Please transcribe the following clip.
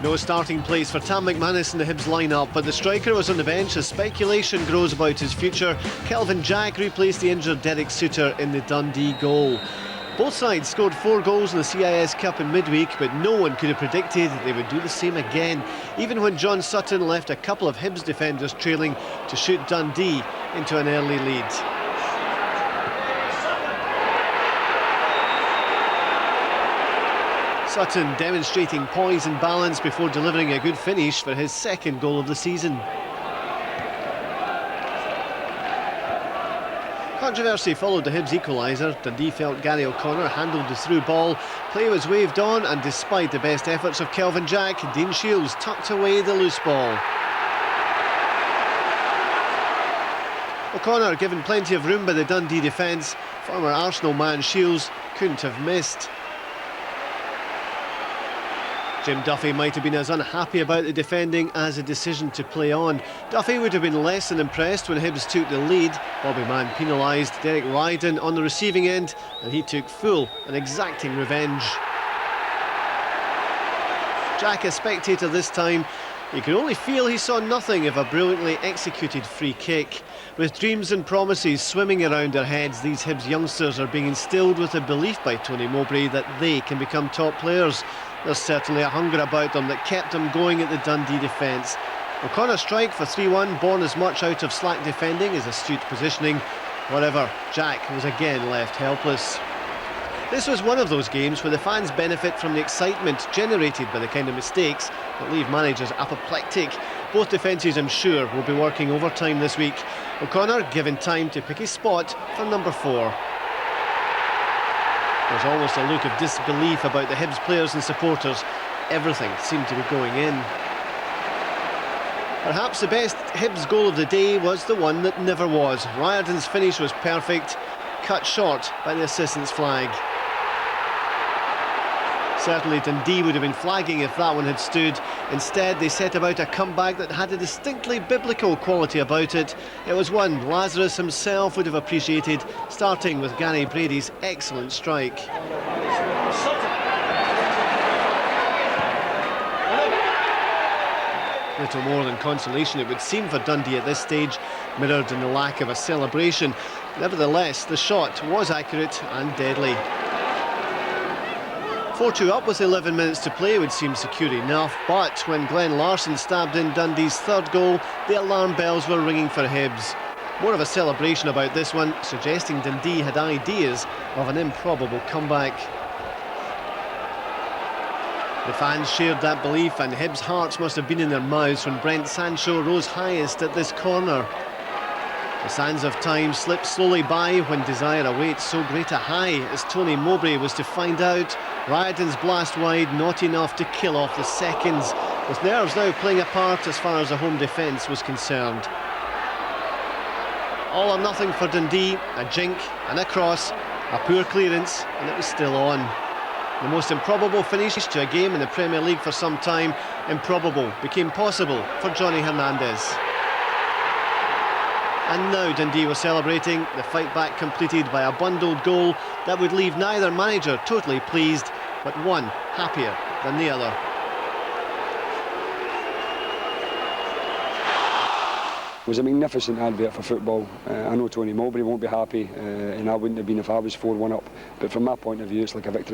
No starting place for Tam McManus in the Hibs lineup, but the striker was on the bench as speculation grows about his future. Kelvin Jack replaced the injured Derek Suter in the Dundee goal. Both sides scored 4 goals in the CIS Cup in midweek, but no one could have predicted they would do the same again, even when John Sutton left a couple of Hibs defenders trailing to shoot Dundee into an early lead. Sutton demonstrating poise and balance before delivering a good finish for his second goal of the season. Controversy followed the Hibs equaliser. Dundee felt Gary O'Connor handled the through ball. Play was waved on, and despite the best efforts of Kelvin Jack, Dean Shields tucked away the loose ball. O'Connor given plenty of room by the Dundee defence. Former Arsenal man Shields couldn't have missed. Jim Duffy might have been as unhappy about the defending as a decision to play on. Duffy would have been less than impressed when Hibs took the lead. Bobby Mann penalised Derek Ryden on the receiving end, and he took full and exacting revenge. Jack a spectator this time. He could only feel he saw nothing of a brilliantly executed free kick. With dreams and promises swimming around their heads, these Hibs youngsters are being instilled with a belief by Tony Mowbray that they can become top players. There's certainly a hunger about them that kept them going at the Dundee defence. O'Connor's strike for 3-1, born as much out of slack defending as astute positioning. However, Jack was again left helpless. This was one of those games where the fans benefit from the excitement generated by the kind of mistakes that leave managers apoplectic. Both defences, I'm sure, will be working overtime this week. O'Connor given time to pick his spot for number 4. There's almost a look of disbelief about the Hibs players and supporters. Everything seemed to be going in. Perhaps the best Hibs goal of the day was the one that never was. Riordan's finish was perfect, cut short by the assistant's flag. Certainly Dundee would have been flagging if that one had stood. Instead, they set about a comeback that had a distinctly biblical quality about it. It was one Lazarus himself would have appreciated, starting with Gary Brady's excellent strike. Little more than consolation, it would seem, for Dundee at this stage, mirrored in the lack of a celebration. Nevertheless, the shot was accurate and deadly. 4-2 up with 11 minutes to play would seem secure enough, but when Glenn Larson stabbed in Dundee's third goal, the alarm bells were ringing for Hibs. More of a celebration about this one, suggesting Dundee had ideas of an improbable comeback. The fans shared that belief, and Hibs' hearts must have been in their mouths when Brent Sancho rose highest at this corner. The sands of time slipped slowly by when desire awaits so great a high as Tony Mowbray was to find out. Riordan's blast wide, not enough to kill off the seconds, with nerves now playing a part as far as the home defence was concerned. All or nothing for Dundee, a jink and a cross, a poor clearance, and it was still on. The most improbable finish to a game in the Premier League for some time, improbable became possible for Johnny Hernandez. And now Dundee was celebrating, the fight back completed by a bundled goal that would leave neither manager totally pleased, but one happier than the other. It was a magnificent advert for football. I know Tony Mowbray won't be happy, and I wouldn't have been if I was 4-1 up, but from my point of view it's like a victory.